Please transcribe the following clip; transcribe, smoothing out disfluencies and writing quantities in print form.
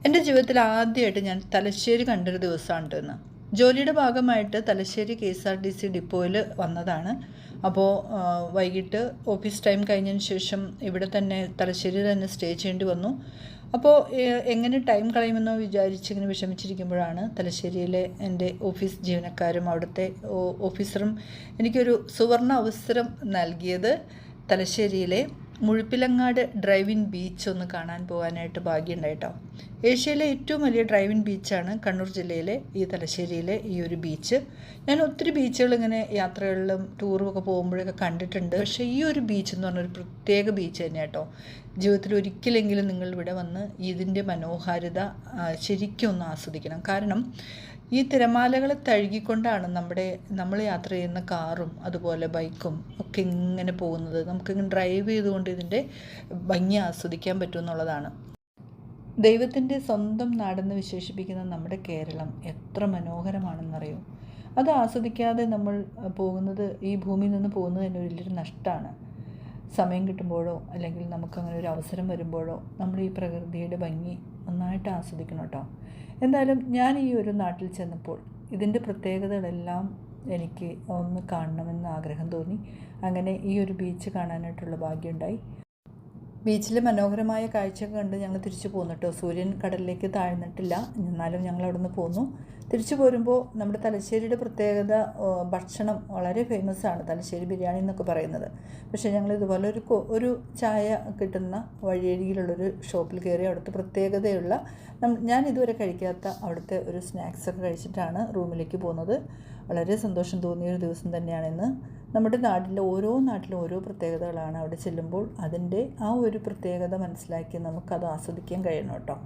എൻ്റെ ജീവിതത്തിൽ ആദ്യമായിട്ട് ഞാൻ തലശ്ശേരി കണ്ടൊരു ദിവസമാണ് ഇന്ന്. ജോലിയുടെ ഭാഗമായിട്ട് തലശ്ശേരി KSRTC ഡിപ്പോയിൽ വന്നതാണ്. അപ്പോൾ വൈകിട്ട് ഓഫീസ് ടൈം കഴിഞ്ഞതിന് ശേഷം ഇവിടെ തന്നെ തലശ്ശേരി തന്നെ സ്റ്റേ ചെയ്യേണ്ടി വന്നു. അപ്പോൾ എങ്ങനെ ടൈം കളയുമെന്നോ വിചാരിച്ചിങ്ങനെ വിഷമിച്ചിരിക്കുമ്പോഴാണ് തലശ്ശേരിയിലെ എൻ്റെ ഓഫീസ് ജീവനക്കാരും അവിടുത്തെ ഓഫീസറും എനിക്കൊരു സുവർണ അവസരം നൽകിയത് തലശ്ശേരിയിലെ മുഴുപ്പിലങ്ങാട് ഡ്രൈവിൻ ബീച്ച് ഒന്ന് കാണാൻ പോകാനായിട്ട് ഭാഗ്യമുണ്ടായിട്ടോ. ഏഷ്യയിലെ ഏറ്റവും വലിയ ഡ്രൈവിൻ ബീച്ചാണ് കണ്ണൂർ ജില്ലയിലെ ഈ തലശ്ശേരിയിലെ ഈ ഒരു ബീച്ച്. ഞാൻ ഒത്തിരി ബീച്ചുകൾ ഇങ്ങനെ യാത്രകളിലും ടൂറും ഒക്കെ പോകുമ്പോഴൊക്കെ കണ്ടിട്ടുണ്ട്. പക്ഷേ ഈ ഒരു ബീച്ച് എന്ന് പറഞ്ഞൊരു പ്രത്യേക ബീച്ച് തന്നെ കേട്ടോ. ജീവിതത്തിൽ ഒരിക്കലെങ്കിലും നിങ്ങൾ ഇവിടെ വന്ന് ഇതിൻ്റെ മനോഹാരിത ശരിക്കും ഒന്ന് ആസ്വദിക്കണം. കാരണം ഈ തിരമാലകളെ തഴുകിക്കൊണ്ടാണ് നമ്മൾ യാത്ര ചെയ്യുന്ന കാറും അതുപോലെ ബൈക്കും ഒക്കെ ഇങ്ങനെ പോകുന്നത്. നമുക്കിങ്ങനെ ഡ്രൈവ് ചെയ്തുകൊണ്ട് ഇതിൻ്റെ ഭംഗി ആസ്വദിക്കാൻ പറ്റുമെന്നുള്ളതാണ്. ദൈവത്തിൻ്റെ സ്വന്തം നാടെന്ന് വിശേഷിപ്പിക്കുന്ന നമ്മുടെ കേരളം എത്ര മനോഹരമാണെന്നറിയോ. അത് ആസ്വദിക്കാതെ നമ്മൾ പോകുന്നത്, ഈ ഭൂമിയിൽ നിന്ന് പോകുന്നത് തന്നെ വലിയൊരു നഷ്ടമാണ്. സമയം കിട്ടുമ്പോഴോ അല്ലെങ്കിൽ നമുക്കങ്ങനെ ഒരു അവസരം വരുമ്പോഴോ നമ്മൾ ഈ പ്രകൃതിയുടെ ഭംഗി നന്നായിട്ട് ആസ്വദിക്കണം കേട്ടോ. എന്തായാലും ഞാൻ ഈ ഒരു നാട്ടിൽ ചെന്നപ്പോൾ ഇതിൻ്റെ പ്രത്യേകതകളെല്ലാം എനിക്ക് ഒന്ന് കാണണമെന്ന് ആഗ്രഹം തോന്നി. അങ്ങനെ ഈ ഒരു ബീച്ച് കാണാനായിട്ടുള്ള ഭാഗ്യമുണ്ടായി. ബീച്ചിലെ മനോഹരമായ കാഴ്ചയൊക്കെ കണ്ട് ഞങ്ങൾ തിരിച്ചു പോന്നു കേട്ടോ. സൂര്യൻ കടലിലേക്ക് താഴ്ന്നിട്ടില്ല, എന്നാലും ഞങ്ങൾ അവിടെ നിന്ന് പോന്നു. തിരിച്ചു പോരുമ്പോൾ നമ്മുടെ തലശ്ശേരിയുടെ പ്രത്യേകത, ഭക്ഷണം വളരെ ഫേമസ് ആണ്, തലശ്ശേരി ബിരിയാണി എന്നൊക്കെ പറയുന്നത്. പക്ഷേ ഞങ്ങൾ ഇതുപോലെ ഒരു ചായ കിട്ടുന്ന വഴിയരികിലുള്ളൊരു ഷോപ്പിൽ കയറി അവിടുത്തെ പ്രത്യേകതയുള്ള ഞാൻ ഇതുവരെ കഴിക്കാത്ത അവിടുത്തെ ഒരു സ്നാക്സൊക്കെ കഴിച്ചിട്ടാണ് റൂമിലേക്ക് പോകുന്നത്. വളരെ സന്തോഷം തോന്നിയൊരു ദിവസം തന്നെയാണിന്ന്. നമ്മുടെ ഓരോ നാട്ടിലും ഓരോ പ്രത്യേകതകളാണ്. അവിടെ ചെല്ലുമ്പോൾ അതിൻ്റെ ആ ഒരു പ്രത്യേകത മനസ്സിലാക്കി നമുക്കത് ആസ്വദിക്കാൻ കഴിയണം കേട്ടോ.